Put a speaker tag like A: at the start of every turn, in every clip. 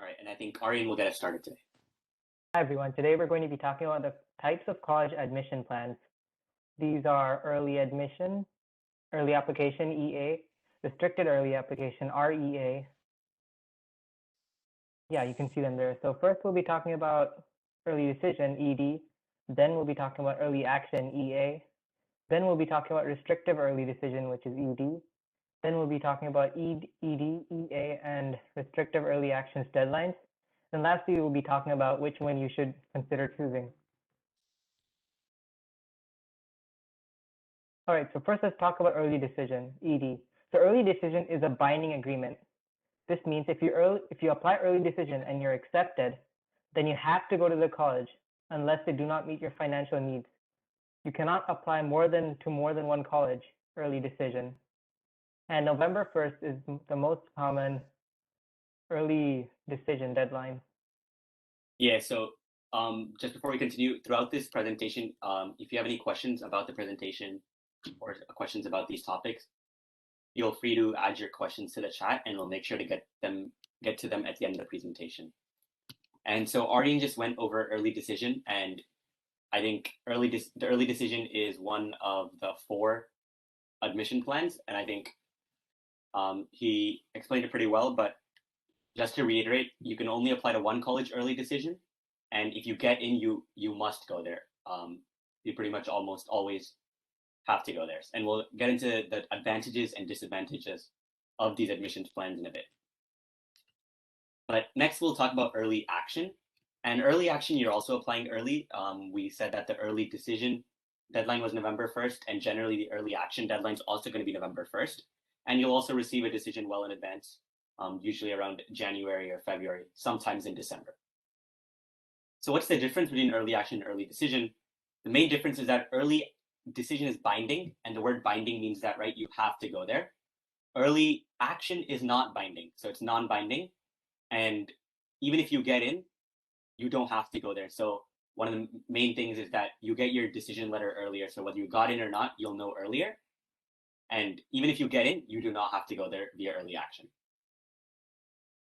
A: All right, and I think Arian will get us started today.
B: Hi everyone, today we're going to be talking about the types of college admission plans. These are early admission, early application EA, restricted early application REA. Yeah, you can see them there. So first we'll be talking about early decision ED, then we'll be talking about early action EA, then we'll be talking about restrictive early decision, which is ED, then we'll be talking about ED, EA, and restrictive early actions deadlines. And lastly, we'll be talking about which one you should consider choosing. All right, so first let's talk about early decision, ED. So early decision is a binding agreement. This means if you apply early decision and you're accepted, then you have to go to the college unless they do not meet your financial needs. You cannot apply to more than one college early decision. And November 1st is the most common early decision deadline.
A: Yeah, so just before we continue, throughout this presentation, if you have any questions about the presentation or questions about these topics, feel free to add your questions to the chat and we'll make sure to get to them at the end of the presentation. And so Arian just went over early decision, and I think the early decision is one of the 4 admission plans, and I think he explained it pretty well, but just to reiterate, you can only apply to one college early decision, and if you get in, you must go there. You pretty much almost always have to go there, and we'll get into the advantages and disadvantages of these admissions plans in a bit. But next, we'll talk about early action. And early action, you're also applying early. We said that the early decision deadline was November 1st, and generally the early action deadline is also going to be November 1st. And you'll also receive a decision well in advance, usually around January or February, sometimes in December. So what's the difference between early action and early decision? The main difference is that early decision is binding, and the word binding means that, right, you have to go there. Early action is not binding, so it's non-binding. And even if you get in, you don't have to go there. So one of the main things is that you get your decision letter earlier. So whether you got in or not, you'll know earlier. And even if you get in, you do not have to go there via early action.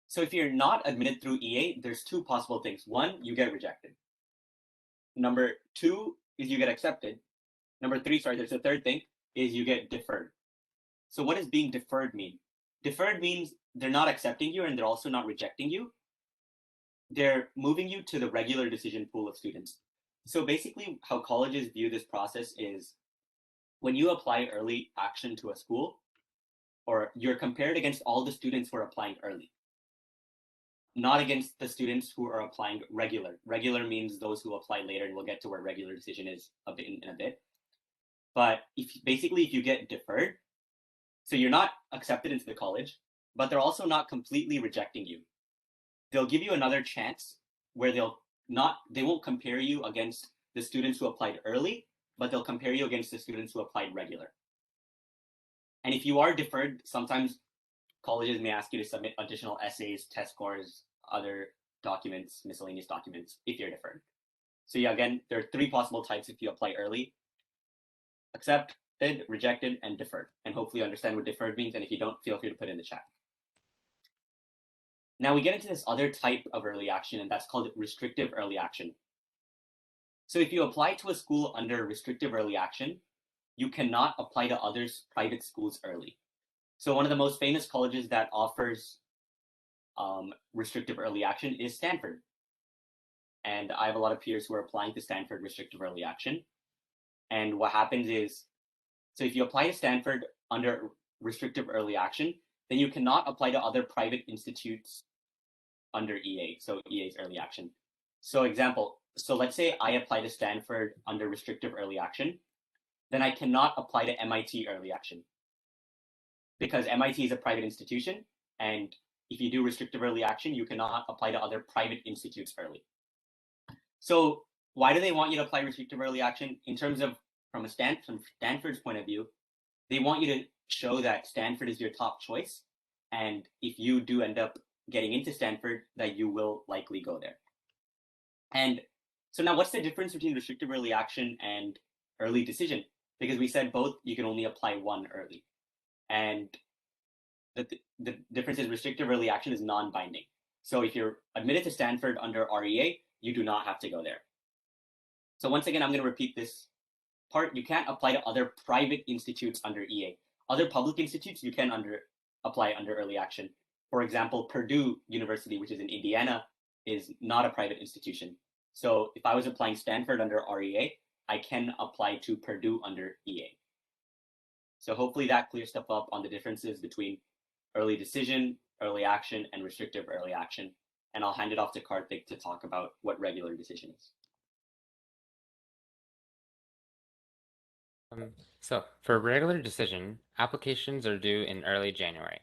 A: So if you're not admitted through EA, there's 2 possible things. 1, you get rejected. Number 2 is you get accepted. Number 3, there's a third thing, is you get deferred. So what does being deferred mean? Deferred means they're not accepting you and they're also not rejecting you. They're moving you to the regular decision pool of students. So basically how colleges view this process is when you apply early action to a school, or you're compared against all the students who are applying early, not against the students who are applying regular. Regular means those who apply later, and we'll get to where regular decision is in a bit. But if you get deferred, so you're not accepted into the college, but they're also not completely rejecting you. They'll give you another chance where they won't compare you against the students who applied early, but they'll compare you against the students who applied regular. And if you are deferred, sometimes colleges may ask you to submit additional essays, test scores, other documents, miscellaneous documents, if you're deferred. So yeah, again, there are 3 possible types if you apply early: accepted, rejected, and deferred. And hopefully you understand what deferred means, and if you don't, feel free to put it in the chat. Now we get into this other type of early action, and that's called restrictive early action. So if you apply to a school under restrictive early action, you cannot apply to other private schools early. So one of the most famous colleges that offers restrictive early action is Stanford. And I have a lot of peers who are applying to Stanford restrictive early action. And what happens is, so if you apply to Stanford under restrictive early action, then you cannot apply to other private institutes under EA, so EA's early action. So let's say I apply to Stanford under restrictive early action, then I cannot apply to MIT early action because MIT is a private institution, and if you do restrictive early action, you cannot apply to other private institutes early. So why do they want you to apply restrictive early action? In terms of from Stanford's point of view, they want you to show that Stanford is your top choice, and if you do end up getting into Stanford, that you will likely go there. And so now what's the difference between restrictive early action and early decision? Because we said both, you can only apply one early. And the difference is restrictive early action is non-binding. So if you're admitted to Stanford under REA, you do not have to go there. So once again, I'm going to repeat this part. You can't apply to other private institutes under EA. Other public institutes, you can apply under early action. For example, Purdue University, which is in Indiana, is not a private institution. So if I was applying Stanford under REA, I can apply to Purdue under EA. So hopefully that clears stuff up on the differences between early decision, early action, and restrictive early action. And I'll hand it off to Karthik to talk about what regular decision is.
C: So for regular decision, applications are due in early January.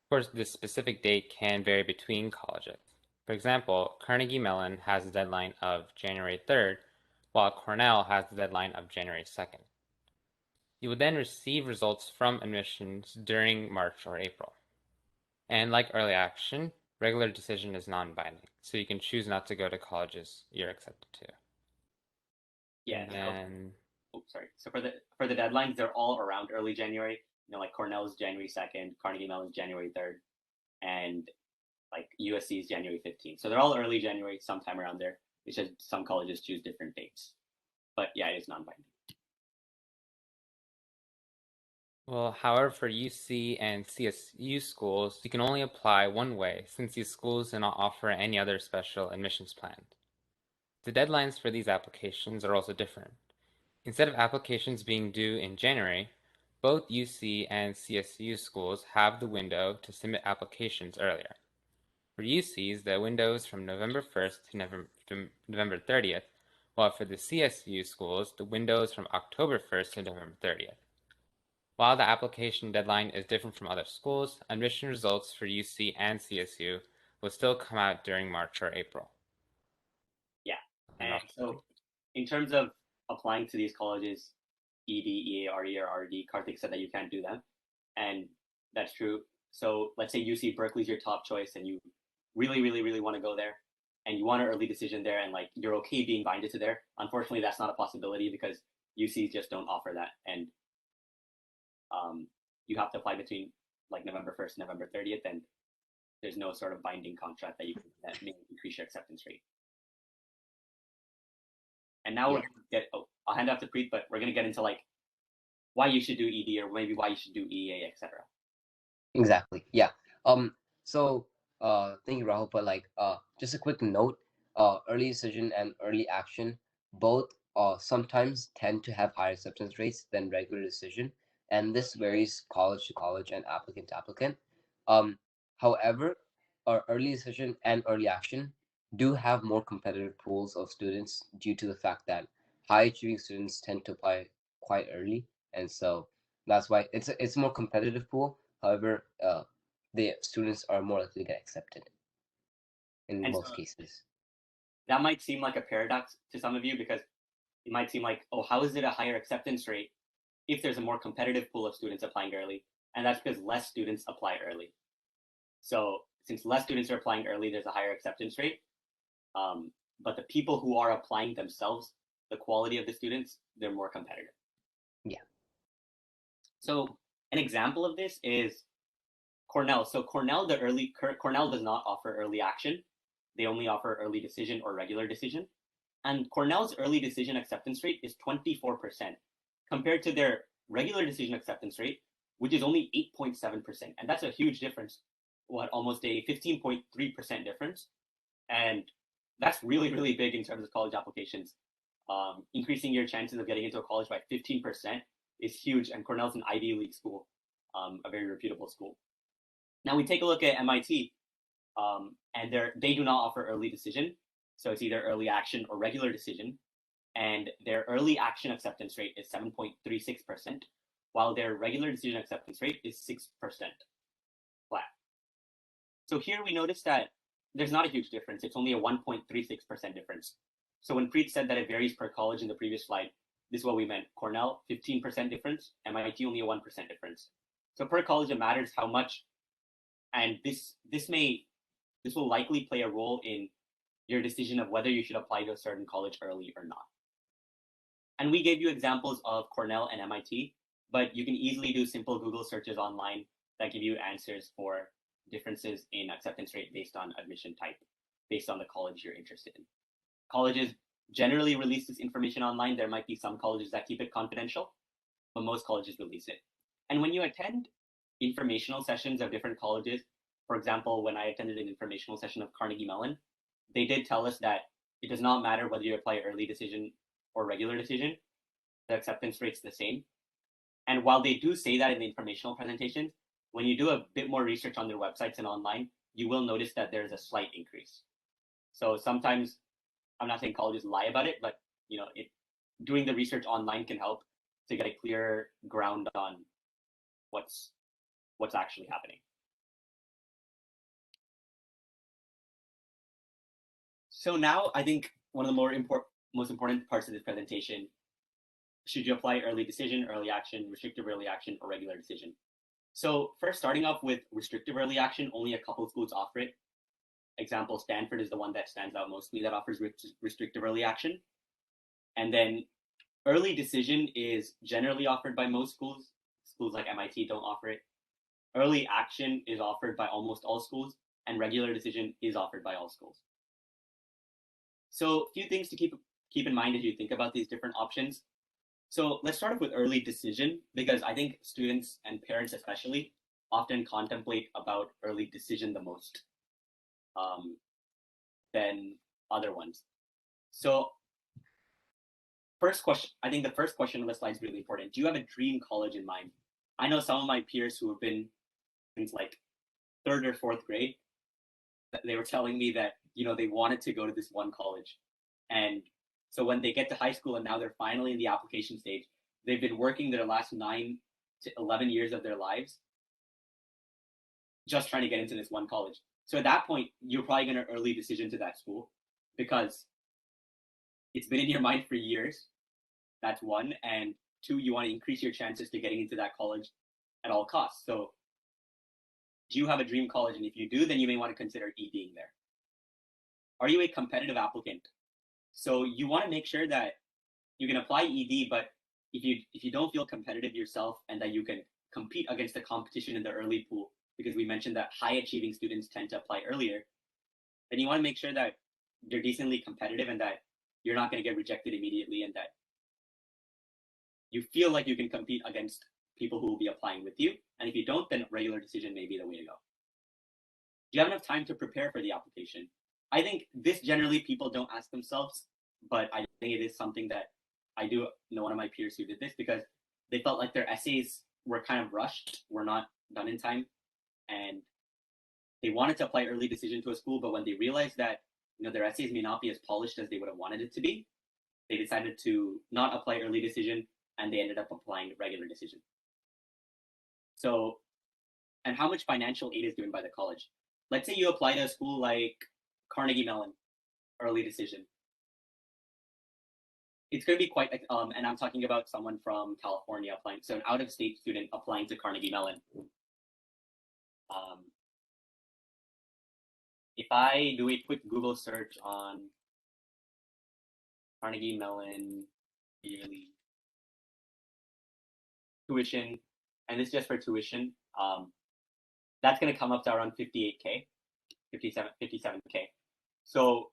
C: Of course, the specific date can vary between colleges. For example, Carnegie Mellon has a deadline of January 3rd, while Cornell has the deadline of January 2nd. You would then receive results from admissions during March or April. And like early action, regular decision is non-binding, so you can choose not to go to colleges you're accepted to.
A: Yeah.
C: And
A: sorry. So for the deadlines, they're all around early January. Like Cornell's January 2nd, Carnegie Mellon's January 3rd, and like USC's January 15th. So they're all early January, sometime around there. It's just some colleges choose different dates. But yeah, it is non-binding.
C: Well, however, for UC and CSU schools, you can only apply one way since these schools do not offer any other special admissions plan. The deadlines for these applications are also different. Instead of applications being due in January, both UC and CSU schools have the window to submit applications earlier. For UCs, the window is from November 1st to November 30th, while for the CSU schools, the window is from October 1st to November 30th. While the application deadline is different from other schools, admission results for UC and CSU will still come out during March or April.
A: Yeah, and so in terms of applying to these colleges, ED, EA, RE, or RD, Karthik said that you can't do them, and that's true. So let's say UC Berkeley's your top choice, and you really, really, really want to go there, and you want an early decision there, and like you're okay being binded to there. Unfortunately, that's not a possibility because UCs just don't offer that, and you have to apply between like November 1st and November 30th, and there's no sort of binding contract that may increase your acceptance rate. And now we're gonna get. I'll hand it off to Preet, but we're gonna get into like why you should do ED or maybe why you should do EA, etc.
D: Exactly. Yeah. So thank you, Rahul. But like just a quick note, early decision and early action both sometimes tend to have higher acceptance rates than regular decision, and this varies college to college and applicant to applicant. However, early decision and early action do have more competitive pools of students due to the fact that high achieving students tend to apply quite early, and so that's why it's a more competitive pool. However, the students are more likely to get accepted in most cases.
A: That might seem like a paradox to some of you because it might seem like, oh, how is it a higher acceptance rate if there's a more competitive pool of students applying early? And that's because less students apply early. So since less students are applying early, there's a higher acceptance rate. But the people who are applying themselves, the quality of the students, they're more competitive.
D: Yeah.
A: So an example of this is Cornell. So Cornell does not offer early action. They only offer early decision or regular decision. And Cornell's early decision acceptance rate is 24% compared to their regular decision acceptance rate, which is only 8.7%. And that's a huge difference. Almost a 15.3% difference. And that's really, really big in terms of college applications. Increasing your chances of getting into a college by 15% is huge. And Cornell's an Ivy League school, a very reputable school. Now we take a look at MIT, and they do not offer early decision. So it's either early action or regular decision. And their early action acceptance rate is 7.36%, while their regular decision acceptance rate is 6% flat. So here we notice that there's not a huge difference. It's only a 1.36% difference. So when Preet said that it varies per college in the previous slide, this is what we meant. Cornell, 15% difference, MIT only a 1% difference. So per college, it matters how much, and this will likely play a role in your decision of whether you should apply to a certain college early or not. And we gave you examples of Cornell and MIT, but you can easily do simple Google searches online that give you answers for differences in acceptance rate based on admission type, based on the college you're interested in. Colleges generally release this information online. There might be some colleges that keep it confidential, but most colleges release it. And when you attend informational sessions of different colleges, for example, when I attended an informational session of Carnegie Mellon, they did tell us that it does not matter whether you apply early decision or regular decision, the acceptance rate's the same. And while they do say that in the informational presentations, when you do a bit more research on their websites and online, you will notice that there's a slight increase. So sometimes, I'm not saying colleges lie about it, but doing the research online can help to get a clear ground on what's actually happening. So now I think one of the most important parts of this presentation, should you apply early decision, early action, restrictive early action, or regular decision? So first, starting off with restrictive early action, only a couple schools offer it. Example, Stanford is the one that stands out mostly that offers restrictive early action. And then early decision is generally offered by most schools. Schools like MIT don't offer it. Early action is offered by almost all schools, and regular decision is offered by all schools. So a few things to keep in mind as you think about these different options. So let's start off with early decision, because I think students and parents especially often contemplate about early decision the most than other ones. So first question, I think the first question on the slide is really important. Do you have a dream college in mind? I know some of my peers who have been since like 3rd or 4th grade, they were telling me that, they wanted to go to this one college. And so when they get to high school and now they're finally in the application stage, they've been working their last 9 to 11 years of their lives just trying to get into this one college. So at that point, you're probably going to early decision to that school because it's been in your mind for years. That's one. And 2, you want to increase your chances to getting into that college at all costs. So do you have a dream college? And if you do, then you may want to consider EDing there. Are you a competitive applicant? So you want to make sure that you can apply ED, but if you don't feel competitive yourself and that you can compete against the competition in the early pool, because we mentioned that high achieving students tend to apply earlier, then you want to make sure that you're decently competitive and that you're not going to get rejected immediately and that you feel like you can compete against people who will be applying with you. And if you don't, then regular decision may be the way to go. Do you have enough time to prepare for the application? I think this generally people don't ask themselves, but I think it is something that I do know one of my peers who did this because they felt like their essays were kind of rushed, were not done in time, and they wanted to apply early decision to a school, but when they realized that their essays may not be as polished as they would have wanted it to be, they decided to not apply early decision and they ended up applying regular decision. So, and how much financial aid is given by the college? Let's say you apply to a school like Carnegie Mellon, early decision. It's going to be quite, and I'm talking about someone from California applying, so an out-of-state student applying to Carnegie Mellon. If I do a quick Google search on Carnegie Mellon yearly tuition, and this is just for tuition, that's going to come up to around 58K, 57K. So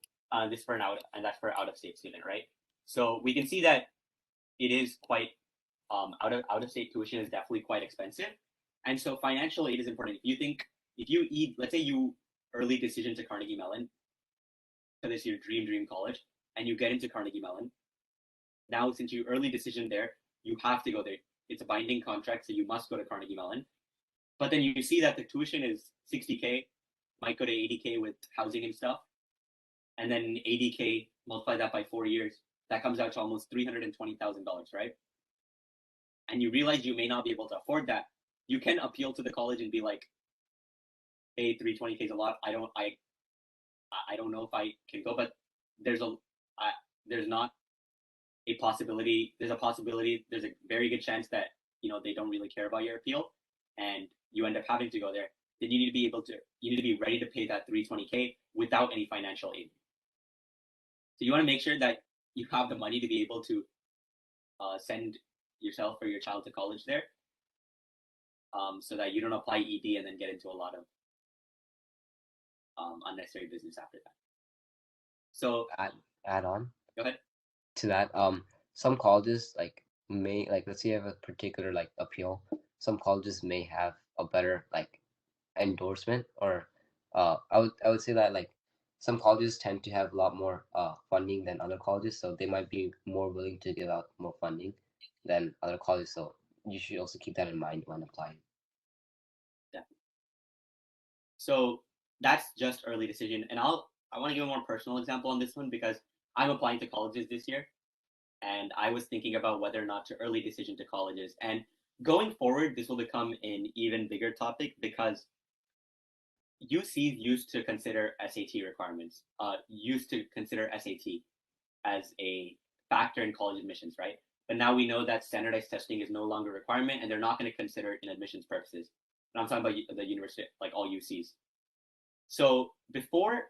A: this for that's for out-of-state student, right? So we can see that it is quite out-of-state tuition is definitely quite expensive, and so financial aid is important. If you let's say you early decision to Carnegie Mellon, so this is your dream college, and you get into Carnegie Mellon. Now, since you early decision there, you have to go there. It's a binding contract, so you must go to Carnegie Mellon. But then you see that the tuition is 60K, might go to 80K with housing and stuff. And then 80K, multiply that by 4 years, that comes out to almost $320,000, right? And you realize you may not be able to afford that. You can appeal to the college and be like, hey, 320K is a lot. I don't know if I can go, but there's not a possibility. There's a very good chance that they don't really care about your appeal, and you end up having to go there. Then you need to be ready to pay that 320K without any financial aid. So you want to make sure that you have the money to be able to send yourself or your child to college there, so that you don't apply ED and then get into a lot of unnecessary business after that. So
D: add on
A: go ahead.
D: to that. Some colleges like may like let's say you have a particular like appeal. Some colleges may have a better like endorsement, or I would say that like some colleges tend to have a lot more funding than other colleges, so they might be more willing to give out more funding than other colleges. So you should also keep that in mind when applying.
A: Yeah. So that's just early decision, and I want to give a more personal example on this one because I'm applying to colleges this year, and I was thinking about whether or not to early decision to colleges. And going forward, this will become an even bigger topic because UCs used to consider SAT requirements, used to consider SAT as a factor in college admissions, right? But now we know that standardized testing is no longer a requirement, and they're not going to consider it in admissions purposes. And I'm talking about the university, like all UCs. So before,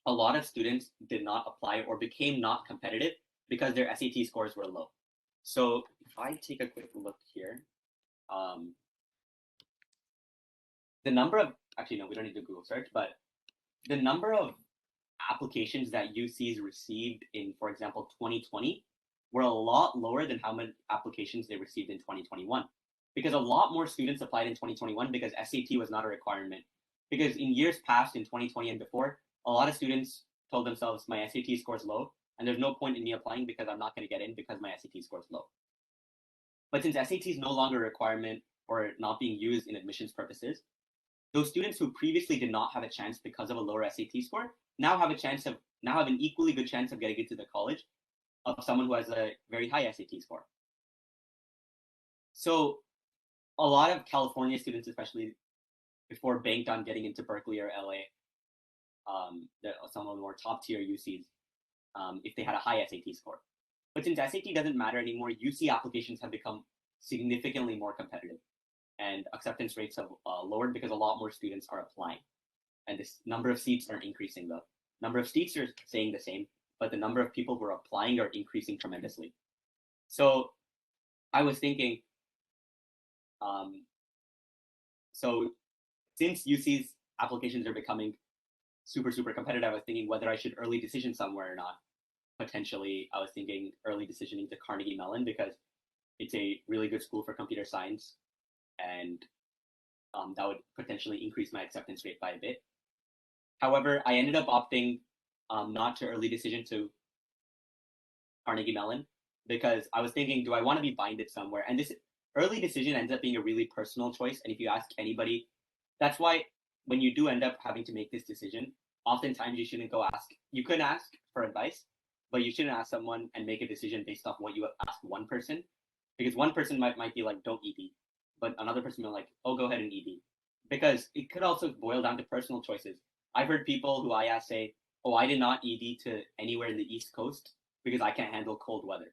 A: a lot of students did not apply or became not competitive because their SAT scores were low. So if I take a quick look here, the number of, actually, no, we don't need to Google search, but the number of applications that UCs received in, for example, 2020 were a lot lower than how many applications they received in 2021. Because a lot more students applied in 2021 because SAT was not a requirement. Because in years past, in 2020 and before, a lot of students told themselves, my SAT score is low, and there's no point in me applying because I'm not going to get in because my SAT score is low. But since SAT is no longer a requirement or not being used in admissions purposes, those students who previously did not have a chance because of a lower SAT score now have an equally good chance of getting into the college of someone who has a very high SAT score. So a lot of California students, especially before, banked on getting into Berkeley or LA, some of the more top tier UCs, if they had a high SAT score. But since SAT doesn't matter anymore, UC applications have become significantly more competitive, and acceptance rates have lowered because a lot more students are applying. And this number of seats are increasing, though. Number of seats are staying the same, but the number of people who are applying are increasing tremendously. So I was thinking, so since UC's applications are becoming super, super competitive, I was thinking whether I should early decision somewhere or not. Potentially, I was thinking early decisioning to Carnegie Mellon because it's a really good school for computer science, and that would potentially increase my acceptance rate by a bit. However, I ended up opting not to early decision to Carnegie Mellon because I was thinking, do I want to be binded somewhere? And this early decision ends up being a really personal choice. And if you ask anybody, that's why when you do end up having to make this decision, oftentimes you shouldn't go ask. You could ask for advice, but you shouldn't ask someone and make a decision based off what you ask one person, because one person might be like, don't ED, but another person might be like, oh, go ahead and ED, because it could also boil down to personal choices. I've heard people who I ask say, oh, I did not ED to anywhere in the East Coast because I can't handle cold weather.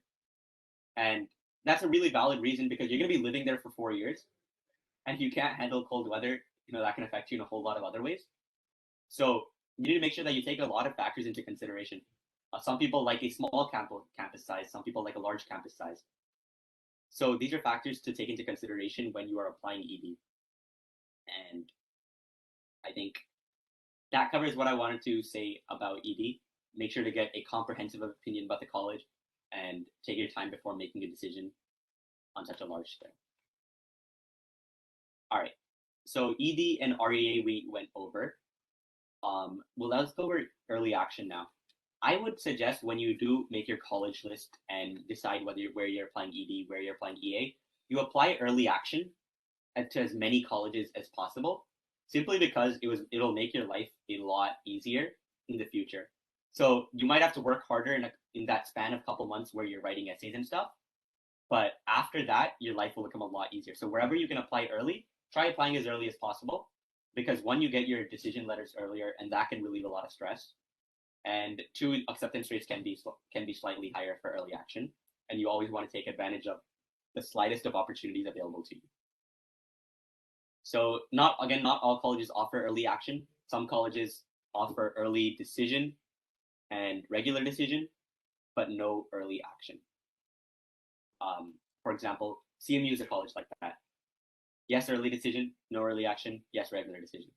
A: And that's a really valid reason because you're going to be living there for 4 years. And if you can't handle cold weather, that can affect you in a whole lot of other ways. So you need to make sure that you take a lot of factors into consideration. Some people like a small campus size. Some people like a large campus size. So these are factors to take into consideration when you are applying ED. And I think that covers what I wanted to say about ED. Make sure to get a comprehensive opinion about the college and take your time before making a decision on such a large scale. All right. So ED and REA we went over. Well, let's go over early action now. I would suggest when you do make your college list and decide where you're applying ED, where you're applying EA, you apply early action to as many colleges as possible, simply because it'll make your life a lot easier in the future. So you might have to work harder in that span of a couple months where you're writing essays and stuff, but after that, your life will become a lot easier. So wherever you can apply early, try applying as early as possible, because one, you get your decision letters earlier, and that can relieve a lot of stress. And two, acceptance rates can be slightly higher for early action, and you always want to take advantage of the slightest of opportunities available to you. So not all colleges offer early action. Some colleges offer early decision and regular decision, but no early action. For example, CMU is a college like that. Yes, early decision, no early action. Yes, regular decision.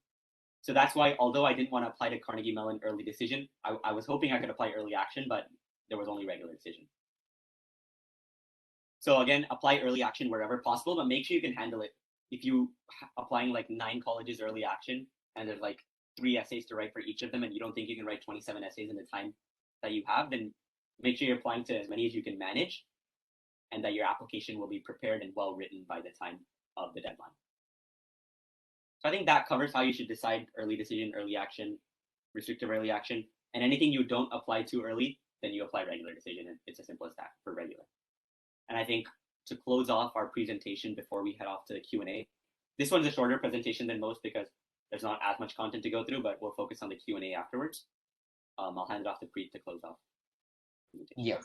A: So that's why, although I didn't want to apply to Carnegie Mellon early decision, I was hoping I could apply early action, but there was only regular decision. So again, apply early action wherever possible, but make sure you can handle it. If you applying like 9 colleges early action and there's like 3 essays to write for each of them, and you don't think you can write 27 essays in the time that you have, then make sure you're applying to as many as you can manage, and that your application will be prepared and well written by the time of the deadline. So I think that covers how you should decide early decision, early action, restrictive early action, and anything you don't apply too early, then you apply regular decision, and it's as simple as that for regular. And I think to close off our presentation before we head off to the Q&A, this one's a shorter presentation than most because there's not as much content to go through, but we'll focus on the Q&A afterwards. I'll hand it off to Preet to close off.
D: Yeah.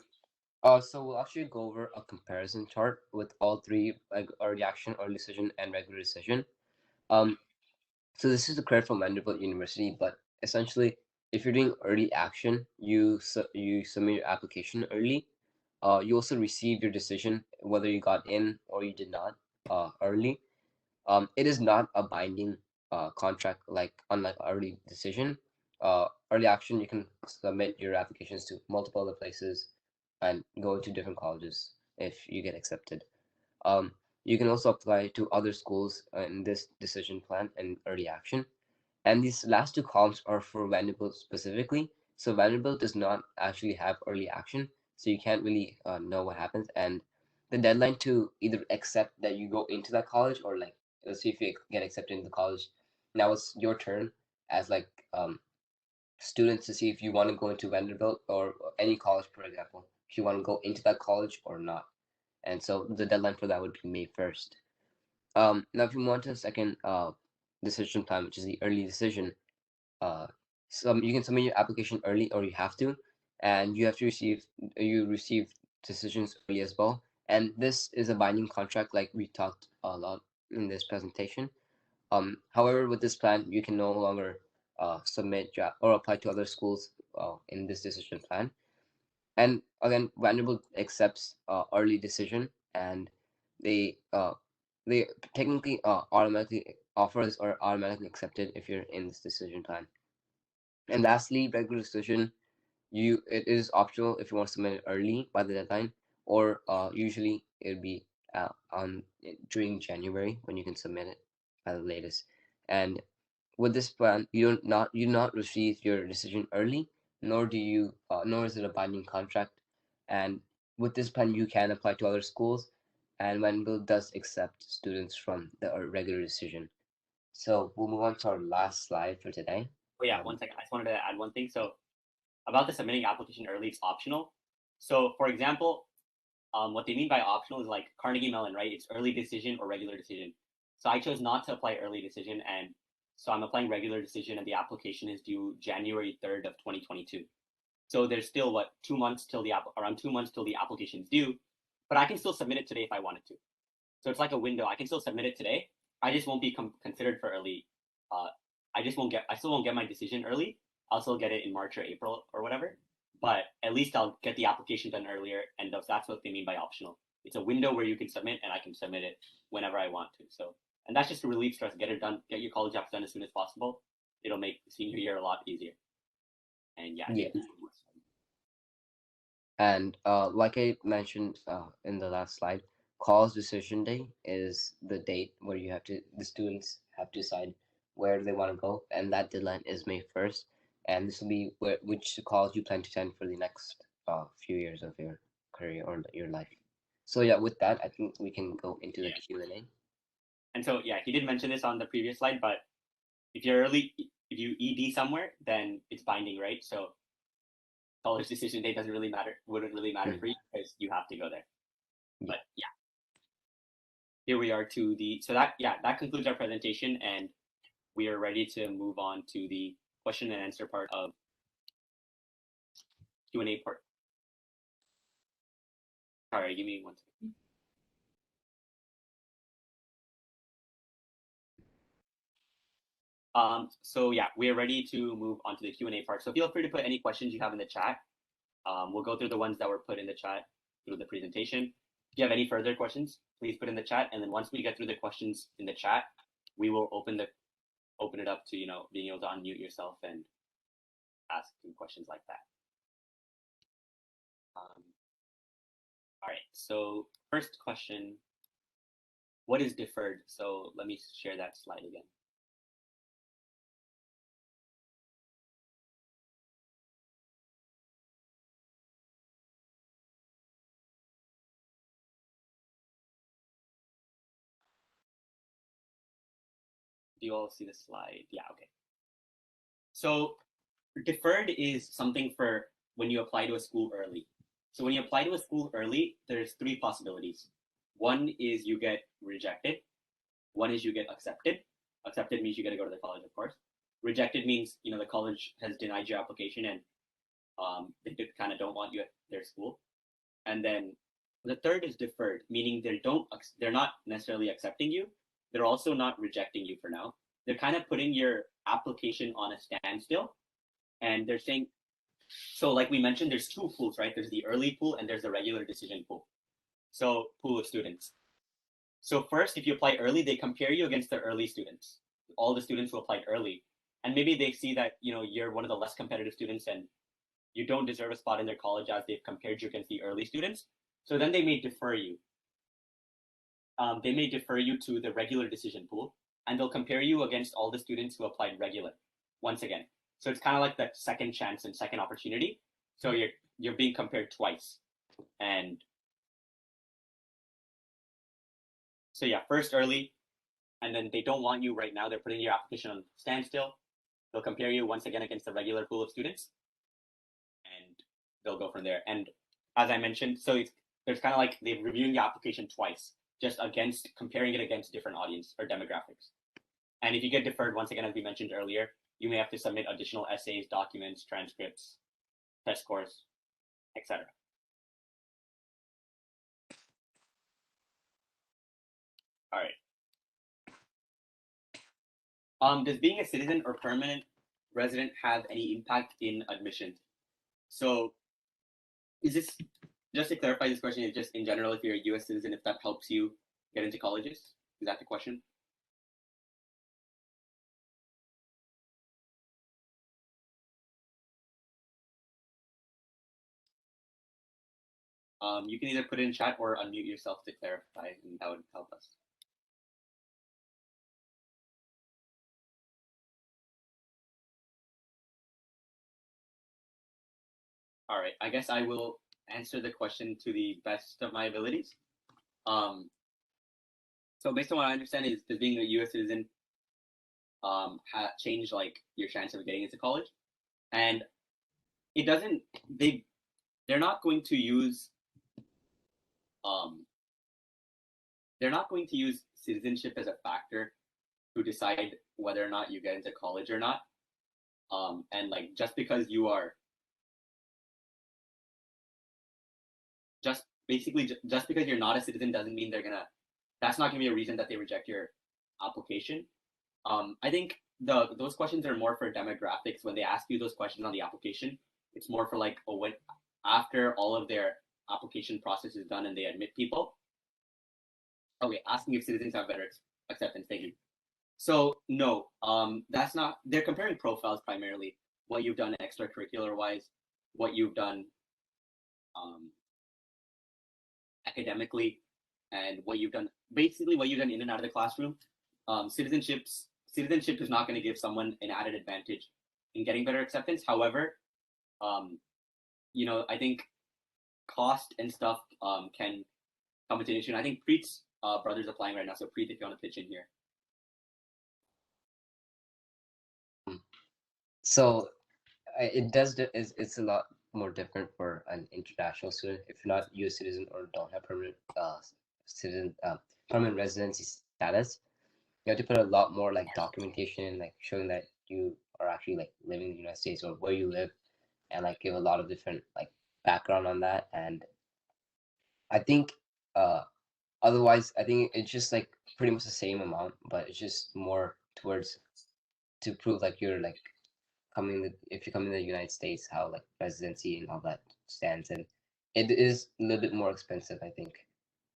D: So we'll actually go over a comparison chart with all three, like early action, early decision, and regular decision. So this is declared from Vanderbilt University, but essentially, if you're doing early action, you submit your application early. You also receive your decision whether you got in or you did not early. It is not a binding contract unlike early decision. Early action, you can submit your applications to multiple other places and go to different colleges if you get accepted. You can also apply to other schools in this decision plan and early action. And these last 2 columns are for Vanderbilt specifically. So Vanderbilt does not actually have early action, so you can't really know what happens. And the deadline to either accept that you go into that college, or like, let's see if you get accepted into the college. Now it's your turn as students to see if you want to go into Vanderbilt or any college, for example, if you want to go into that college or not. And so the deadline for that would be May 1st. Now, if you want a second decision plan, which is the early decision, you can submit your application early, or you have to, and you have to receive decisions early as well. And this is a binding contract, like we talked a lot in this presentation. However, with this plan, you can no longer submit or apply to other schools in this decision plan. And again, Vanderbilt accepts early decision, and they technically automatically offer this or automatically accepted if you're in this decision plan. And lastly, regular decision, it is optional if you want to submit it early by the deadline, or usually it would be during January when you can submit it at the latest. And with this plan, you not receive your decision early, nor is it a binding contract. And with this plan, you can apply to other schools, and Vanderbilt does accept students from the regular decision. So we'll move on to our last slide for today.
A: Oh yeah, 1 second. I just wanted to add one thing. So about the submitting application early, it's optional. So for example, what they mean by optional is like Carnegie Mellon, right? It's early decision or regular decision. So I chose not to apply early decision, and so I'm applying regular decision, and the application is due January 3rd of 2022. So there's still around 2 months till the application is due, but I can still submit it today if I wanted to. So it's like a window. I can still submit it today. I just won't be considered for early. I still won't get my decision early. I'll still get it in March or April or whatever. But at least I'll get the application done earlier, and that's what they mean by optional. It's a window where you can submit, and I can submit it whenever I want to. So, and that's just to relieve stress. Get it done. Get your college apps done as soon as possible. It'll make senior year a lot easier. And yeah.
D: And like I mentioned in the last slide, college decision day is the date where the students have to decide where they want to go, and that deadline is May 1st. And this will be which college you plan to attend for the next few years of your career or your life. So yeah, with that, I think we can go into the Q&A.
A: And so yeah, he did mention this on the previous slide, but if you ED somewhere, then it's binding, right? So college decision day wouldn't really matter for you because you have to go there. But yeah, here we are that concludes our presentation, and we are ready to move on to the question and answer part of Q&A part. Sorry, give me 1 second. So yeah, we are ready to move on to the Q&A part. So feel free to put any questions you have in the chat. We'll go through the ones that were put in the chat through the presentation. If you have any further questions, please put in the chat. And then once we get through the questions in the chat, we will open the open it up to being able to unmute yourself and ask questions like that. All right, so first question, what is deferred? So let me share that slide again. Do you all see the slide? Yeah, okay. So deferred is something for when you apply to a school early. So when you apply to a school early, there's three possibilities. One is you get rejected. One is you get accepted. Accepted means you get to go to the college, of course. Rejected means the college has denied your application and they kind of don't want you at their school. And then the third is deferred, meaning they're not necessarily accepting you. They're also not rejecting you for now. They're kind of putting your application on a standstill, and they're saying, so like we mentioned, there's two pools, right? There's the early pool and there's the regular decision pool. So pool of students. So first, if you apply early, they compare you against the early students, all the students who applied early. And maybe they see that you're one of the less competitive students and you don't deserve a spot in their college as they've compared you against the early students. So then they may defer you. They may defer you to the regular decision pool, and they'll compare you against all the students who applied regular once again. So it's kind of like that second chance and second opportunity. So you're being compared twice. And so yeah, first early, and then they don't want you right now. They're putting your application on standstill. They'll compare you once again against the regular pool of students, and they'll go from there. And as I mentioned, so there's kind of like they're reviewing the application twice, just comparing it against different audience or demographics. And if you get deferred, once again, as we mentioned earlier, you may have to submit additional essays, documents, transcripts, test scores, etc. All right. Does being a citizen or permanent resident have any impact in admission? So is this, just to clarify, this question is just in general, if you're a US citizen, if that helps you get into colleges? Is that the question? You can either put it in chat or unmute yourself to clarify, and that would help us. All right, I guess I will answer the question to the best of my abilities. So based on what I understand is, does being a U.S. citizen change like your chance of getting into college? And it doesn't. They're not going to use citizenship as a factor to decide whether or not you get into college or not. And like just because you're not a citizen doesn't mean that's not gonna be a reason that they reject your application. I think those questions are more for demographics. When they ask you those questions on the application, it's more for like, when after all of their application process is done and they admit people. Okay, asking if citizens have better acceptance. Thank you. So no, that's not. They're comparing profiles primarily. What you've done extracurricular wise, what you've done academically, and what you've done in and out of the classroom. Citizenship is not going to give someone an added advantage in getting better acceptance. However, I think cost and stuff can come into an issue. And I think Preet's brother's applying right now, so Preet, if you want to pitch in here.
D: So it's a lot more different for an international student. If you're not a U.S. citizen or don't have permanent permanent residency status, you have to put a lot more like documentation, like showing that you are actually like living in the United States or where you live, and like give a lot of different like background on that. And I think otherwise, I think it's just like pretty much the same amount, but it's just more towards to prove like you're like if you come in the United States, how like residency and all that stands, and it is a little bit more expensive, I think.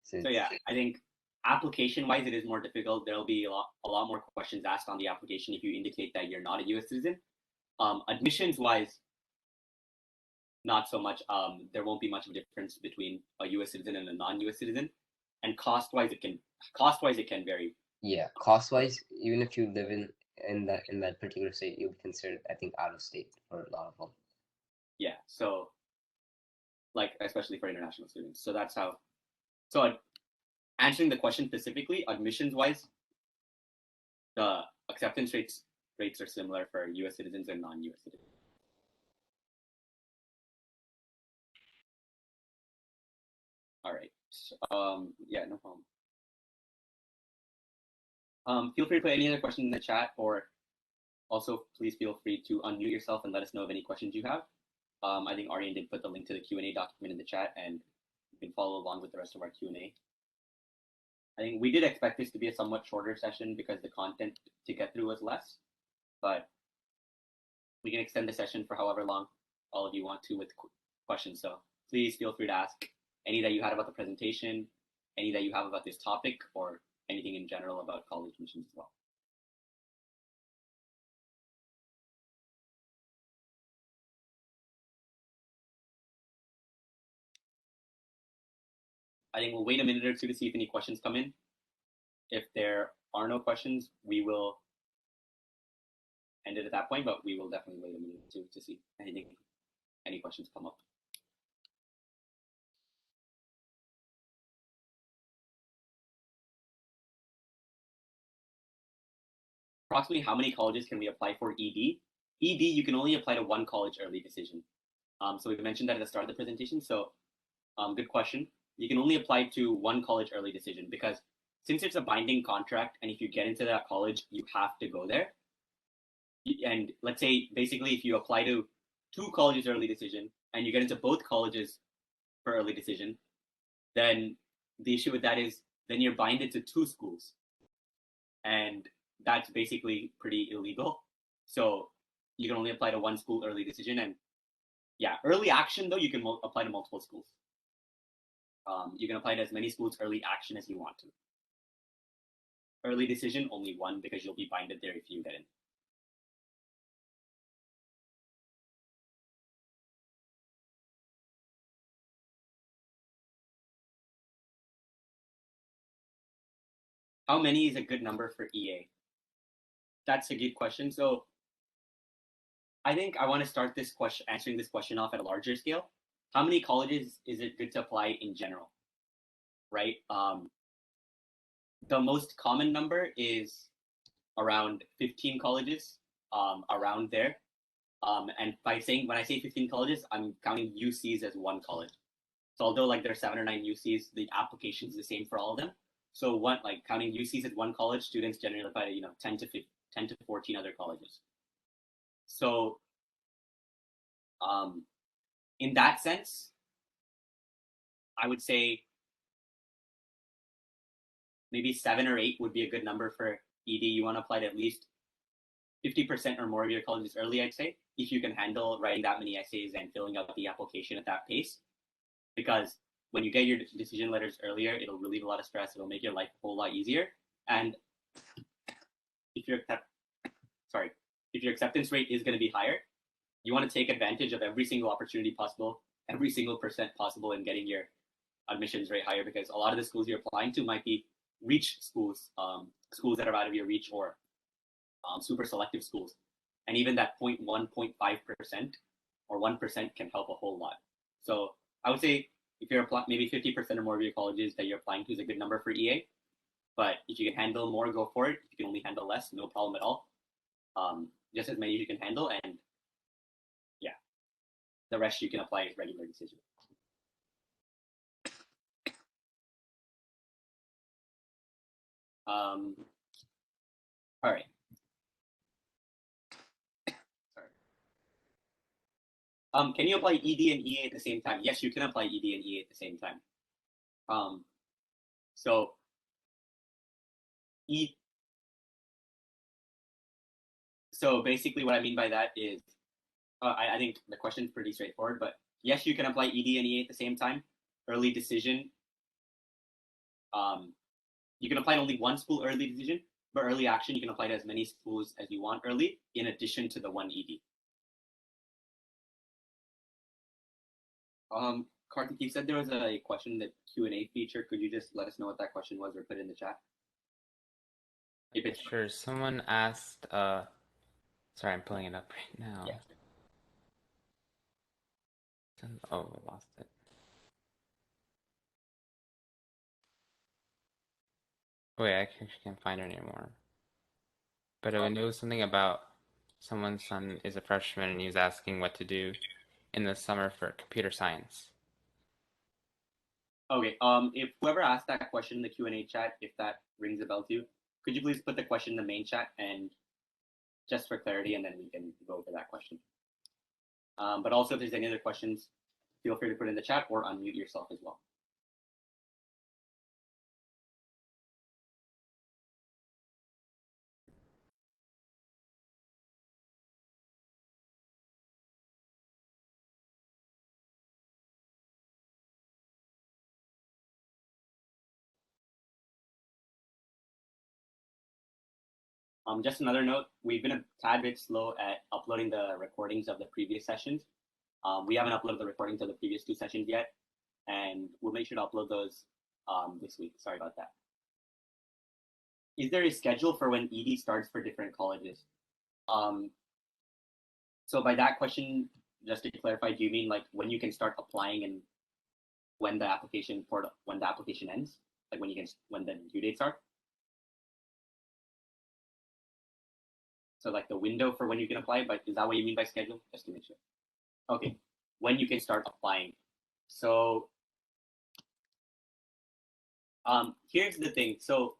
A: So yeah, I think application-wise, it is more difficult. There'll be a lot more questions asked on the application if you indicate that you're not a U.S. citizen. Admissions-wise, not so much. There won't be much of a difference between a U.S. citizen and a non-U.S. citizen. And cost-wise, it can vary.
D: Yeah, cost-wise, even if you live in that particular state, you'll be considered, I think, out of state for a lot of them.
A: Yeah, so like especially for international students. So that's how. So answering the question specifically, admissions-wise, the acceptance rates are similar for U.S. citizens and non-U.S. citizens. All right. Yeah, no problem. Feel free to put any other questions in the chat, or also please feel free to unmute yourself and let us know of any questions you have. I think Aryan did put the link to the Q&A document in the chat, and you can follow along with the rest of our Q&A. I think we did expect this to be a somewhat shorter session because the content to get through was less, but we can extend the session for however long all of you want to with questions. So please feel free to ask any that you had about the presentation, any that you have about this topic, or anything in general about college admissions as well. I think we'll wait a minute or two to see if any questions come in. If there are no questions, we will end it at that point, but we will definitely wait a minute or two to see any questions come up. Approximately how many colleges can we apply for ED? ED, you can only apply to one college early decision. So we mentioned that at the start of the presentation. So good question. You can only apply to one college early decision because since it's a binding contract, and if you get into that college, you have to go there. And let's say basically if you apply to 2 colleges early decision and you get into both colleges for early decision, then the issue with that is then you're binded to 2 schools. And that's basically pretty illegal. So you can only apply to one school early decision. And yeah, early action though, you can apply to multiple schools. You can apply to as many schools early action as you want to. Early decision, only one, because you'll be binded there if you get in. How many is a good number for EA? That's a good question. So I think I want to start this question, answering this question off at a larger scale. How many colleges is it good to apply in general? Right? The most common number is around 15 colleges, around there. And when I say 15 colleges, I'm counting UCs as one college. So although like there are 7 or 9 UCs, the application is the same for all of them. So counting UCs as one college, students generally apply to 10 to 14 other colleges. So in that sense, I would say maybe 7 or 8 would be a good number for ED. You want to apply to at least 50% or more of your colleges early, I'd say, if you can handle writing that many essays and filling out the application at that pace. Because when you get your decision letters earlier, it'll relieve a lot of stress. It'll make your life a whole lot easier. And if your acceptance rate is going to be higher, you want to take advantage of every single opportunity possible, every single percent possible in getting your admissions rate higher, because a lot of the schools you're applying to might be reach schools, schools that are out of your reach, or super selective schools. And even that 0.1, 0.5% or 1% can help a whole lot. So I would say if you're applying, maybe 50% or more of your colleges that you're applying to is a good number for EA. But if you can handle more, go for it. If you can only handle less, no problem at all. Just as many as you can handle, and yeah, the rest you can apply as regular decision. All right. Sorry. Can you apply ED and EA at the same time? Yes, you can apply ED and EA at the same time. So basically what I mean by that is, I think the question is pretty straightforward, but yes, you can apply ED and EA at the same time. Early decision you can apply to only one school early decision, but early action, you can apply to as many schools as you want early, in addition to the one ED. Karthik, you said there was a question in the Q&A feature. Could you just let us know what that question was or put it in the chat? If it's
C: Sure. Someone asked, sorry, I'm pulling it up right now.
A: Yeah.
C: Oh, I lost it. Wait, I actually can't find it anymore. But it was something about someone's son is a freshman and he was asking what to do in the summer for computer science.
A: Okay, if whoever asked that question in the Q&A chat, if that rings a bell to you, could you please put the question in the main chat, and just for clarity, and then we can go over that question. But also, if there's any other questions, feel free to put in the chat or unmute yourself as well. Just another note, we've been a tad bit slow at uploading the recordings of the previous sessions. We haven't uploaded the recordings of the previous 2 sessions yet, and we'll make sure to upload those this week. Sorry about that. Is there a schedule for when ED starts for different colleges? So by that question, just to clarify, do you mean like when you can start applying and when the application ends, like when the due dates are? So like the window for when you can apply, but is that what you mean by schedule? Just to make sure. Okay, when you can start applying. So here's the thing. So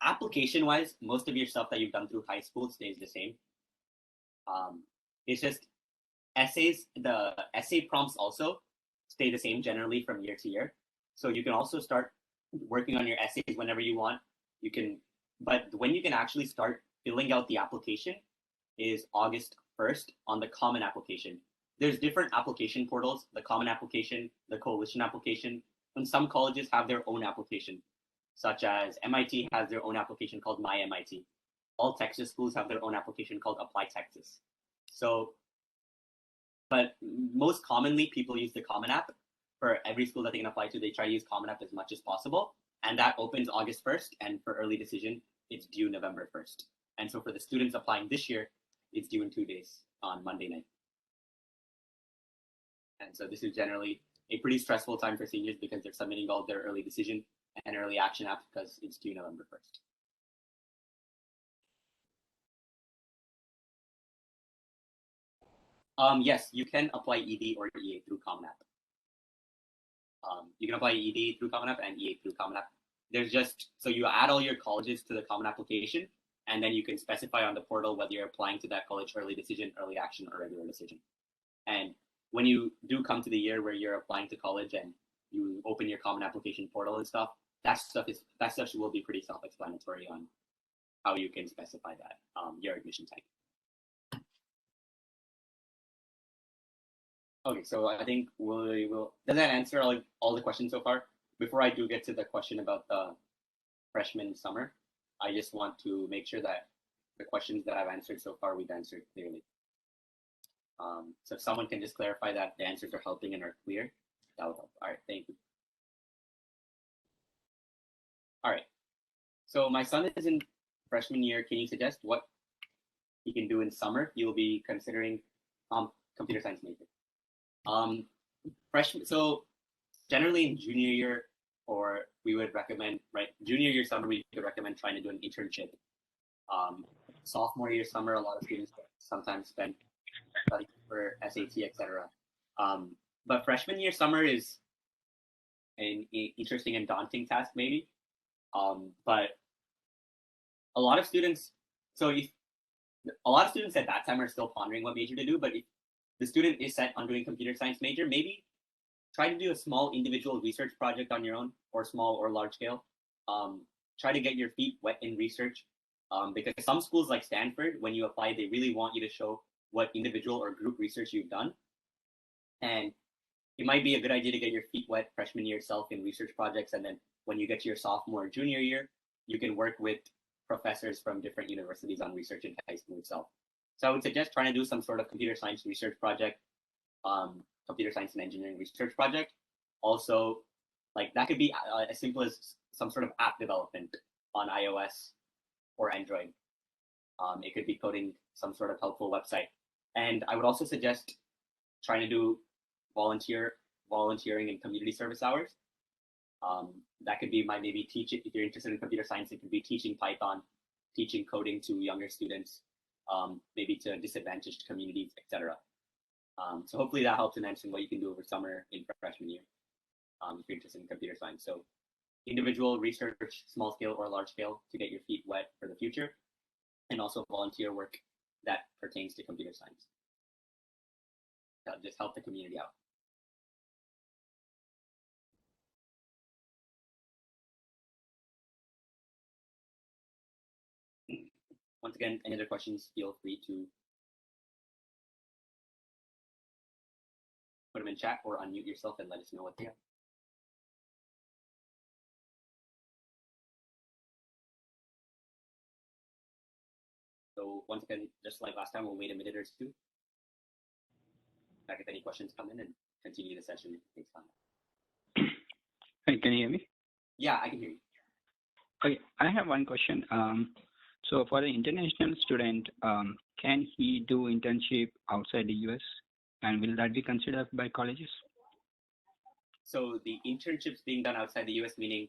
A: application-wise, most of your stuff that you've done through high school stays the same. It's just essays, the essay prompts also stay the same generally from year to year. So you can also start working on your essays whenever you want. You can, but when you can actually start filling out the application is August 1st on the common application. There's different application portals, the common application, the coalition application, and some colleges have their own application, such as MIT has their own application called My MIT. All Texas schools have their own application called Apply Texas. So, but most commonly people use the Common App. For every school that they can apply to, they try to use Common App as much as possible. And that opens August 1st. And for early decision, it's due November 1st. And so for the students applying this year, it's due in 2 days on Monday night. And so this is generally a pretty stressful time for seniors because they're submitting all their early decision and early action apps because it's due November 1st. Yes, you can apply ED or EA through Common App. You can apply ED through Common App and EA through Common App. There's just, so you add all your colleges to the Common Application, and then you can specify on the portal whether you're applying to that college early decision, early action, or regular decision. And when you do come to the year where you're applying to college and you open your Common Application portal and stuff, that stuff will be pretty self-explanatory on how you can specify that your admission type. Okay, so I think we will. Does that answer all the questions so far? Before I do get to the question about the freshman summer, I just want to make sure that the questions that I've answered so far, we've answered clearly. So if someone can just clarify that the answers are helping and are clear, that would help. All right, thank you. All right, so my son is in freshman year. Can you suggest what he can do in summer? He will be considering computer science major. Freshman, so generally in junior year, or we would recommend, right, junior year summer, we could recommend trying to do an internship. Sophomore year summer, a lot of students sometimes spend studying for SAT, etc. But freshman year summer is an interesting and daunting task, maybe. But a lot of students, a lot of students at that time are still pondering what major to do, but if the student is set on doing computer science major, maybe try to do a small individual research project on your own, or small or large scale. Try to get your feet wet in research, because some schools like Stanford, when you apply, they really want you to show what individual or group research you've done. And it might be a good idea to get your feet wet freshman year self in research projects, and then when you get to your sophomore or junior year, you can work with professors from different universities on research in high school itself. So I would suggest trying to do some sort of computer science research project, computer science and engineering research project. Also, like that could be as simple as some sort of app development on iOS or Android. It could be coding some sort of helpful website. And I would also suggest trying to do volunteering and community service hours. That could be maybe teaching, if you're interested in computer science, it could be teaching Python, teaching coding to younger students, maybe to disadvantaged communities, etc. So hopefully that helps in answering what you can do over summer in freshman year, if you're interested in computer science. So individual research, small scale or large scale, to get your feet wet for the future, and also volunteer work that pertains to computer science. That'll just help the community out. Once again, any other questions, feel free to put them in chat or unmute yourself and let us know what they are. So once again, just like last time, we'll wait a minute or two. Back if any questions come in and continue the session if it takes time.
E: Hey, can you hear me?
A: Yeah, I can hear you.
E: Okay, I have one question. So for the international student, can he do internship outside the US? And will that be considered by colleges?
A: So the internships being done outside the US, meaning,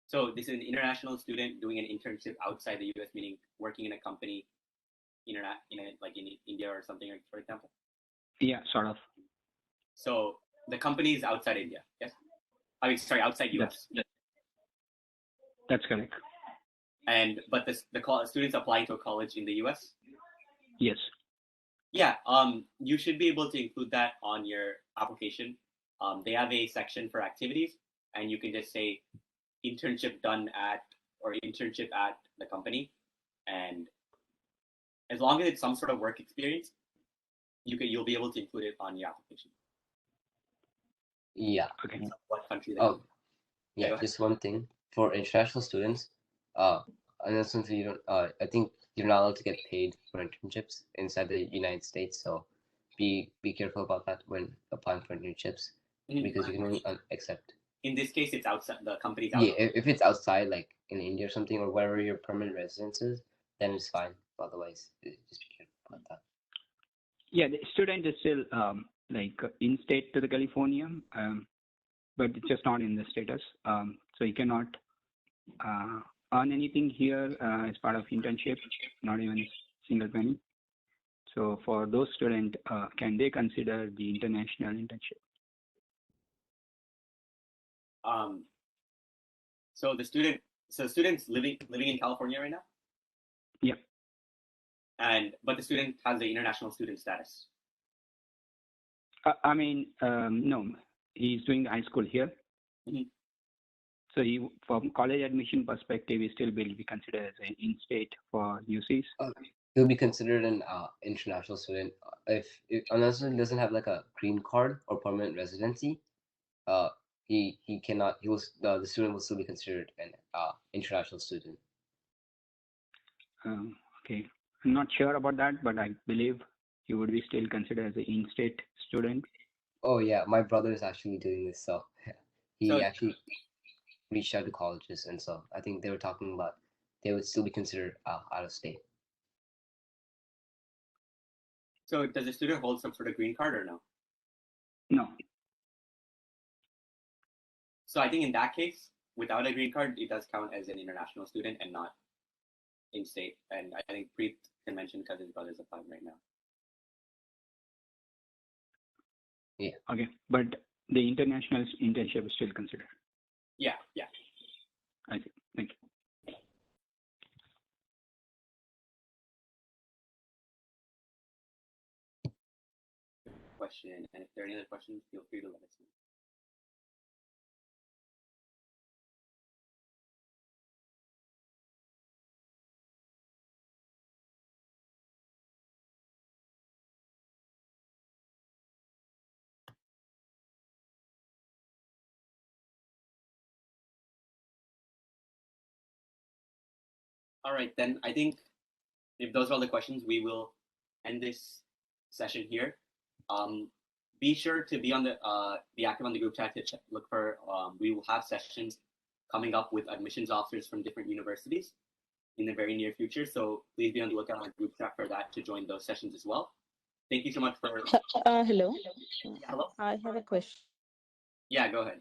A: so this is an international student doing an internship outside the US, meaning working in a company, like in India or something, for example.
E: Yeah, sort of.
A: So the company is outside India, yes? I mean, sorry, outside US.
E: That's correct.
A: But the students applying to a college in the US?
E: Yes.
A: Yeah, you should be able to include that on your application. They have a section for activities, and you can just say internship done at, or internship at the company. And as long as it's some sort of work experience, you'll be able to include it on your application.
D: Yeah.
E: Okay.
A: What country?
D: Yeah, just one thing for international students. Unless you don't, I think you're not allowed to get paid for internships inside the United States. So be careful about that when applying for internships, because you can only accept.
A: In this case, it's outside the company's.
D: Yeah, if it's outside, like in India or something, or wherever your permanent residence is, then it's fine. Otherwise, just be careful about that.
E: Yeah, the student is still in state to the California, but it's just not in the status. So you cannot earn anything here as part of internship, not even a single penny. So for those students, can they consider the international internship?
A: So the student's living in California right now?
E: Yeah.
A: But the student has the international student status.
E: No, he's doing high school here.
A: Mm-hmm.
E: So from college admission perspective, he still will be considered as an in-state for UCs.
D: He'll be considered an international student unless he doesn't have like a green card or permanent residency. He cannot. The student will still be considered an international student.
E: Okay, I'm not sure about that, but I believe he would be still considered as an in-state student.
D: Oh yeah, my brother is actually doing this, so he actually reached out to colleges, and so I think they were talking about they would still be considered out of state.
A: So does the student hold some sort of green card or no?
E: No.
A: So I think in that case, without a green card, it does count as an international student and not in-state. And I think Preet can mention because his brother's applying right now.
E: Yeah. Okay, but the international internship is still considered.
A: Yeah.
E: I see. Thank you.
A: Question, and if there are any other questions, feel free to let us know. All right, then I think if those are all the questions, we will end this session here. Be sure to be active on the group chat to look for. We will have sessions coming up with admissions officers from different universities in the very near future. So please be on the lookout on the group chat for that to join those sessions as well. Thank you so much for.
F: Hello.
A: Yeah, hello.
F: I have a question.
A: Yeah, go ahead.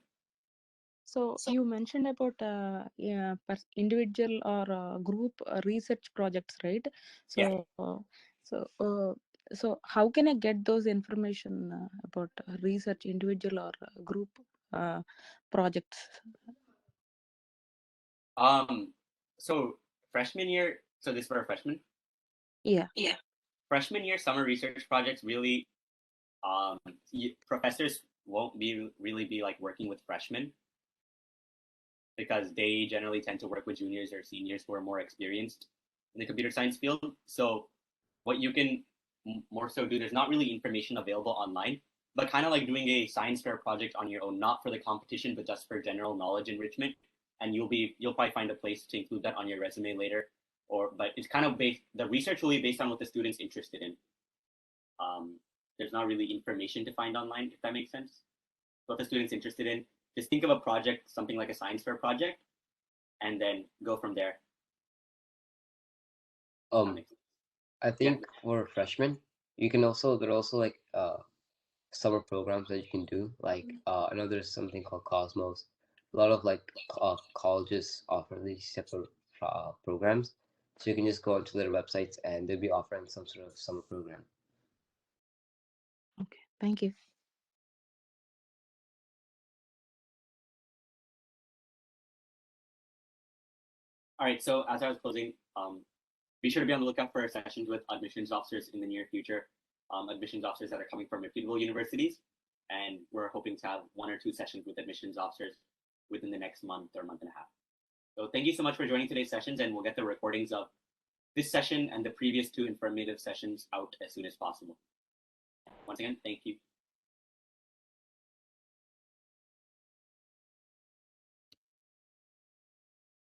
F: So you mentioned about individual or group research projects, right?
A: Yeah.
F: So how can I get those information about research individual or group projects?
A: So freshman year. So this for a freshman.
F: Yeah.
A: Freshman year summer research projects really, professors won't really be like working with freshmen because they generally tend to work with juniors or seniors who are more experienced in the computer science field. So what you can more so do, there's not really information available online, but kind of like doing a science fair project on your own, not for the competition, but just for general knowledge enrichment. And you'll probably find a place to include that on your resume later. But it's kind of the research will be based on what the student's interested in. There's not really information to find online, if that makes sense. What the student's interested in, just think of a project, something like a science fair project, and then go from there.
D: I think for freshmen, there are also like summer programs that you can do. Like I know there's something called Cosmos. A lot of like colleges offer these separate programs, so you can just go onto their websites and they'll be offering some sort of summer program.
F: Okay, thank you.
A: All right, so as I was closing, be sure to be on the lookout for sessions with admissions officers in the near future. Admissions officers that are coming from reputable universities, and we're hoping to have 1 or 2 sessions with admissions officers within the next month or month and a half. So thank you so much for joining today's sessions, and we'll get the recordings of this session and the previous 2 informative sessions out as soon as possible. Once again, thank you.